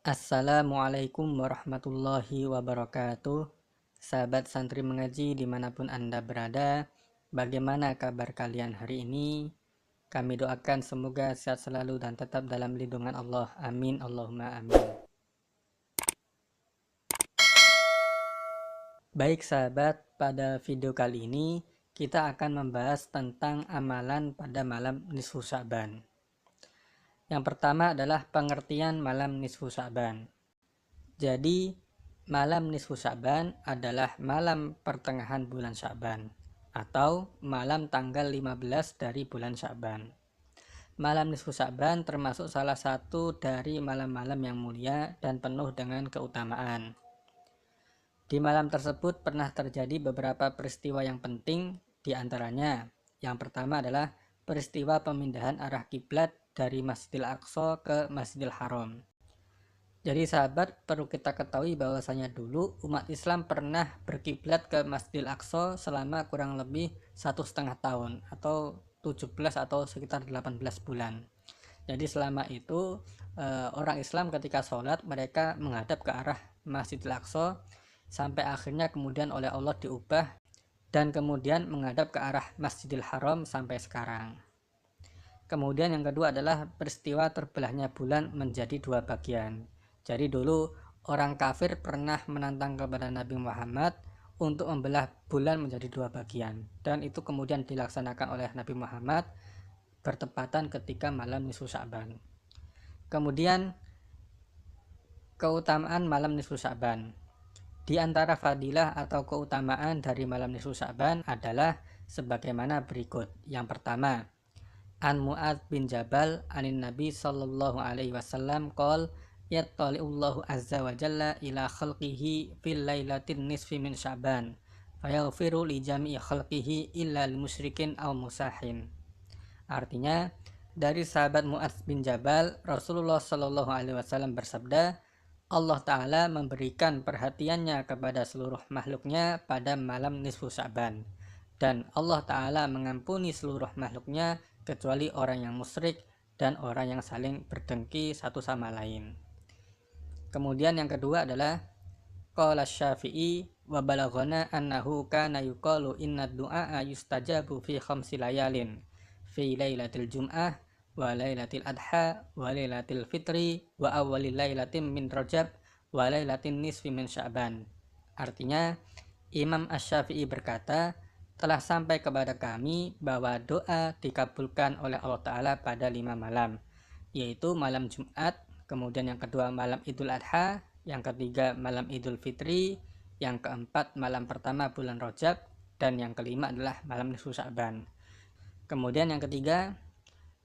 Assalamualaikum warahmatullahi wabarakatuh. Sahabat santri mengaji dimanapun Anda berada, bagaimana kabar kalian hari ini? Kami doakan semoga sehat selalu dan tetap dalam lindungan Allah. Amin Allahumma amin. Baik sahabat, pada video kali ini kita akan membahas tentang amalan pada malam nisfu Sya'ban. Yang pertama adalah pengertian malam nisfu Sya'ban. Jadi malam nisfu Sya'ban adalah malam pertengahan bulan Sya'ban atau malam tanggal 15 dari bulan Sya'ban. Malam nisfu Sya'ban termasuk salah satu dari malam-malam yang mulia dan penuh dengan keutamaan. Di malam tersebut pernah terjadi beberapa peristiwa yang penting, di antaranya yang pertama adalah peristiwa pemindahan arah kiblat dari Masjidil Aqsa ke Masjidil Haram. Jadi sahabat, perlu kita ketahui bahwasanya dulu umat Islam pernah berkiblat ke Masjidil Aqsa selama kurang lebih 1,5 tahun atau 17 atau sekitar 18 bulan. Jadi selama itu orang Islam ketika sholat mereka menghadap ke arah Masjidil Aqsa sampai akhirnya kemudian oleh Allah diubah dan kemudian menghadap ke arah Masjidil Haram sampai sekarang. Kemudian yang kedua adalah peristiwa terbelahnya bulan menjadi dua bagian. Jadi dulu orang kafir pernah menantang kepada Nabi Muhammad untuk membelah bulan menjadi dua bagian, dan itu kemudian dilaksanakan oleh Nabi Muhammad bertepatan ketika malam nisfu Sya'ban. Kemudian keutamaan malam nisfu Sya'ban. Di antara fadilah atau keutamaan dari malam nisfu Sya'ban adalah sebagaimana berikut. Yang pertama, An Mu'adz bin Jabal anin Nabi sallallahu alaihi wasallam qol yattali'ullahu azza wa jalla ila khalqihi fil lailatin nisfi min Sya'ban fayaghfiru li jami'i khalqihi illa lil musyrikin aw musahin. Artinya, dari sahabat Mu'adz bin Jabal, Rasulullah sallallahu alaihi wasallam bersabda, Allah Ta'ala memberikan perhatiannya kepada seluruh makhluknya pada malam nisfu Sya'ban, dan Allah Ta'ala mengampuni seluruh makhluknya kecuali orang yang musyrik dan orang yang saling berdengki satu sama lain. Kemudian yang kedua adalah qala Syafi'i wa balaghana annahu kana yuqalu inna du'a yustajabu fi khamsi layalin fi lailatul jum'ah wa lailatul adha wa lailatul fitri wa awwalil lailatin min rajab wa lailatin nisfi min sya'ban. Artinya Imam Asy-Syafi'i berkata, telah sampai kepada kami bahwa doa dikabulkan oleh Allah Ta'ala pada 5 malam, yaitu malam Jumat, kemudian yang kedua malam Idul Adha, yang ketiga malam Idul Fitri, yang keempat malam pertama bulan Rajab, dan yang kelima adalah malam nisfu Sya'ban. Kemudian yang ketiga,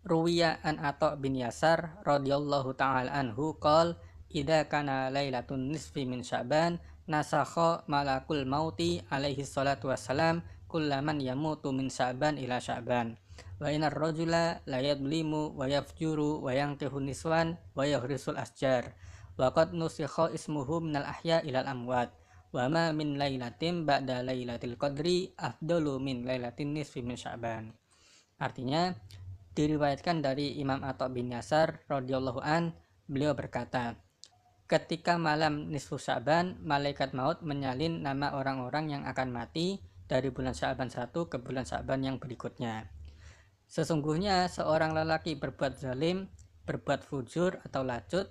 Ruwiya an Atha bin Yasar radhiyallahu ta'ala anhu qol idza kana lailatun nisfi min Sya'ban nasakha malakul mauti alaihi salatu wassalam kullaman yamutu min Sya'ban ila Sya'ban wa inar rajula la yadlimu wa yafjuru wa yankihu niswan wa yahrisul asjar wa qad nusikha ismuhu minal ahya ilal amwat wa ma min lailatin ba'da lailatul qadri afdalu min lailatin nisfi min Sya'ban. Artinya, diriwayatkan dari Imam Atha bin Yasar radhiyallahu an, beliau berkata, ketika malam nisfu Sya'ban, malaikat maut menyalin nama orang-orang yang akan mati dari bulan Sya'ban 1 ke bulan Sya'ban yang berikutnya. Sesungguhnya seorang lelaki berbuat zalim, berbuat fujur atau lacut,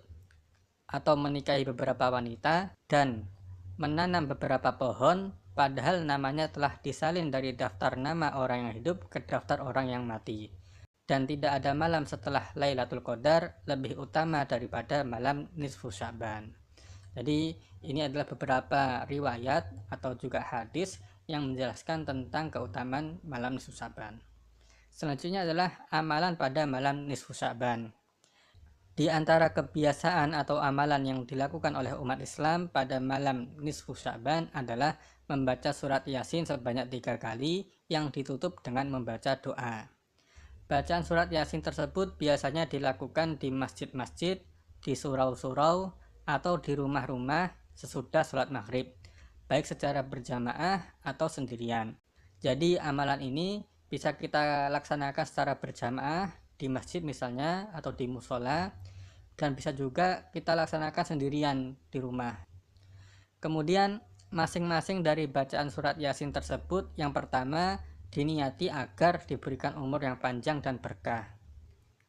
atau menikahi beberapa wanita, dan menanam beberapa pohon, padahal namanya telah disalin dari daftar nama orang yang hidup ke daftar orang yang mati. Dan tidak ada malam setelah Lailatul Qadar lebih utama daripada malam nisfu Sya'ban. Jadi ini adalah beberapa riwayat atau juga hadis yang menjelaskan tentang keutamaan malam nisfu Sya'ban. Selanjutnya adalah amalan pada malam nisfu Sya'ban. Di antara kebiasaan atau amalan yang dilakukan oleh umat Islam pada malam nisfu Sya'ban adalah membaca surat Yasin sebanyak 3 kali yang ditutup dengan membaca doa. Bacaan surat Yasin tersebut biasanya dilakukan di masjid-masjid, di surau-surau, atau di rumah-rumah sesudah sholat maghrib, baik secara berjamaah atau sendirian. Jadi amalan ini bisa kita laksanakan secara berjamaah di masjid misalnya atau di musola. dan bisa juga kita laksanakan sendirian di rumah. Kemudian masing-masing dari bacaan surat Yasin tersebut, yang pertama diniati agar diberikan umur yang panjang dan berkah.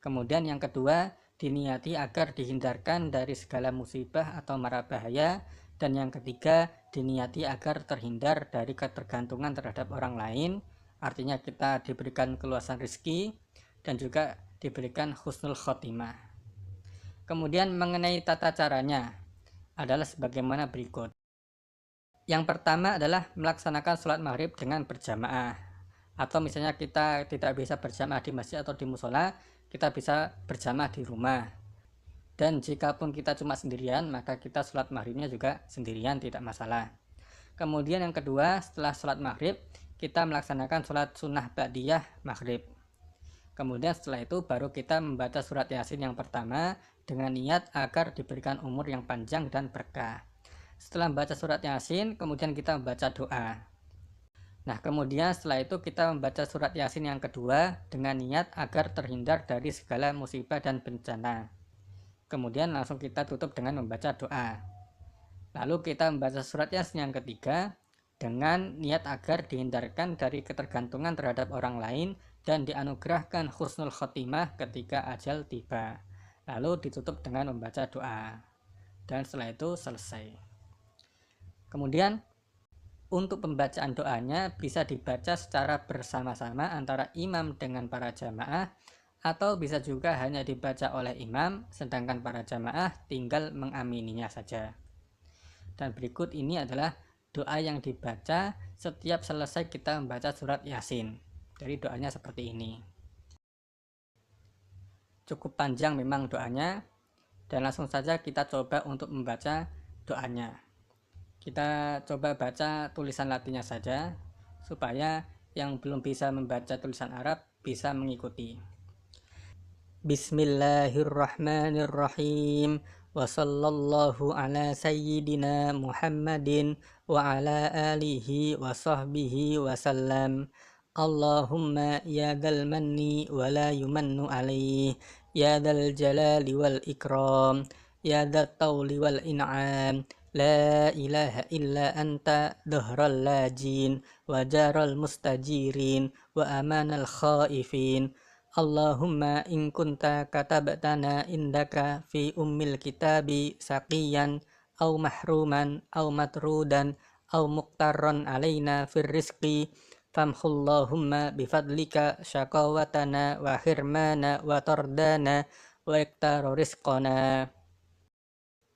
Kemudian yang kedua diniati agar dihindarkan dari segala musibah atau mara bahaya. Dan yang ketiga diniati agar terhindar dari ketergantungan terhadap orang lain, artinya kita diberikan keluasan rezeki dan juga diberikan husnul khotimah. Kemudian mengenai tata caranya adalah sebagaimana berikut. Yang pertama adalah melaksanakan sholat maghrib dengan berjamaah, atau misalnya kita tidak bisa berjamaah di masjid atau di musola, kita bisa berjamaah di rumah. Dan jika pun kita cuma sendirian, maka kita sholat maghribnya juga sendirian, tidak masalah. Kemudian yang kedua, setelah sholat maghrib, kita melaksanakan sholat sunnah ba'diyah maghrib. Kemudian setelah itu baru kita membaca surat Yasin yang pertama dengan niat agar diberikan umur yang panjang dan berkah. Setelah membaca surat Yasin, kemudian kita membaca doa. Nah, kemudian setelah itu kita membaca surat Yasin yang kedua dengan niat agar terhindar dari segala musibah dan bencana. Kemudian langsung kita tutup dengan membaca doa. Lalu kita membaca surat Yasin yang ketiga dengan niat agar dihindarkan dari ketergantungan terhadap orang lain dan dianugerahkan husnul khotimah ketika ajal tiba. Lalu ditutup dengan membaca doa. Dan setelah itu selesai. Kemudian untuk pembacaan doanya bisa dibaca secara bersama-sama antara imam dengan para jamaah, atau bisa juga hanya dibaca oleh imam sedangkan para jamaah tinggal mengamininya saja. Dan berikut ini adalah doa yang dibaca setiap selesai kita membaca surat Yasin. Jadi doanya seperti ini. Cukup panjang memang doanya, dan langsung saja kita coba untuk membaca doanya. Kita coba baca tulisan Latinnya saja supaya yang belum bisa membaca tulisan Arab bisa mengikuti. Bismillahirrahmanirrahim. Wa sallallahu ala sayyidina Muhammadin wa ala alihi wa sahbihi wa sallam. Allahumma ya dzal manni wa la yumannu alaih, ya dzal jalali wal ikram, ya dzat tawli wal in'am, la ilaha illa anta dhuhral lajin wa jaral mustajirin wa amanal khaifin. Allahumma in kunta katabtana indaka fi ummil kitabi saqiyan au mahruman au matrudan au muqtarran alaina fir rizqi famhullahumma bifadlika syakawatana wa hirmana wa tardana wa iktaru rizqana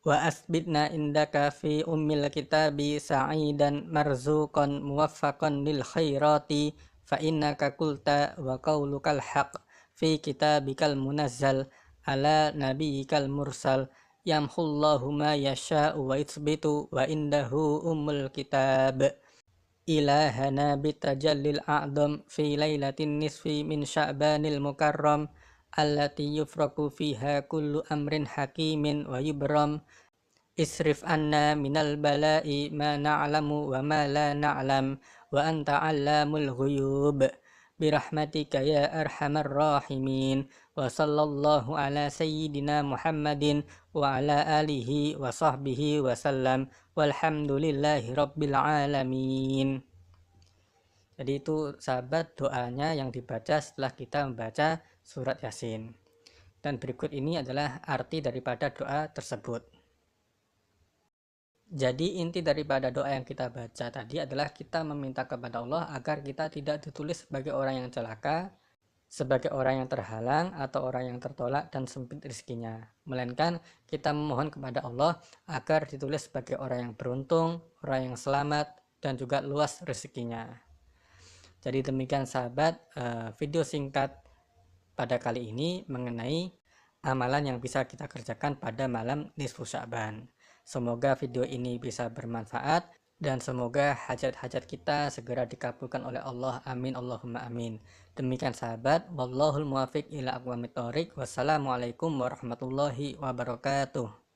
wa asbitna indaka fi ummil kitabi sa'idan marzuqan muwaffaqan lil khairati fa innaka qulta wa qaulukal haq fi kitabikal munazzal ala nabiyyikal mursal yamhullahu ma yasha'u wa itsbitu wa indahu ummul kitab. Ilahana bitajallil a'dham fi lailatin nisfi min sya'banil mukarram allati yufraku fiha kullu amrin hakimin wa yubram. Isrif anna minal bala'i ma na'lamu wa ma la na'lam wa anta 'allamul ghuyub. Birahmatika ya arhamar rahimin. Wa sallallahu ala sayyidina Muhammadin wa ala alihi wa sahbihi wa sallam. Walhamdulillahi rabbil alamin. Jadi itu sahabat doanya yang dibaca setelah kita membaca surat Yasin. Dan berikut ini adalah arti daripada doa tersebut. Jadi inti daripada doa yang kita baca tadi adalah kita meminta kepada Allah agar kita tidak ditulis sebagai orang yang celaka, sebagai orang yang terhalang atau orang yang tertolak dan sempit rezekinya, melainkan kita memohon kepada Allah agar ditulis sebagai orang yang beruntung, orang yang selamat, dan juga luas rezekinya. Jadi demikian sahabat, video singkat pada kali ini mengenai amalan yang bisa kita kerjakan pada malam nisfu Sya'ban. Semoga video ini bisa bermanfaat dan semoga hajat-hajat kita segera dikabulkan oleh Allah. Amin Allahumma amin. Demikian sahabat, wallahul muwafiq ila aqwamit thoriq. Wassalamualaikum warahmatullahi wabarakatuh.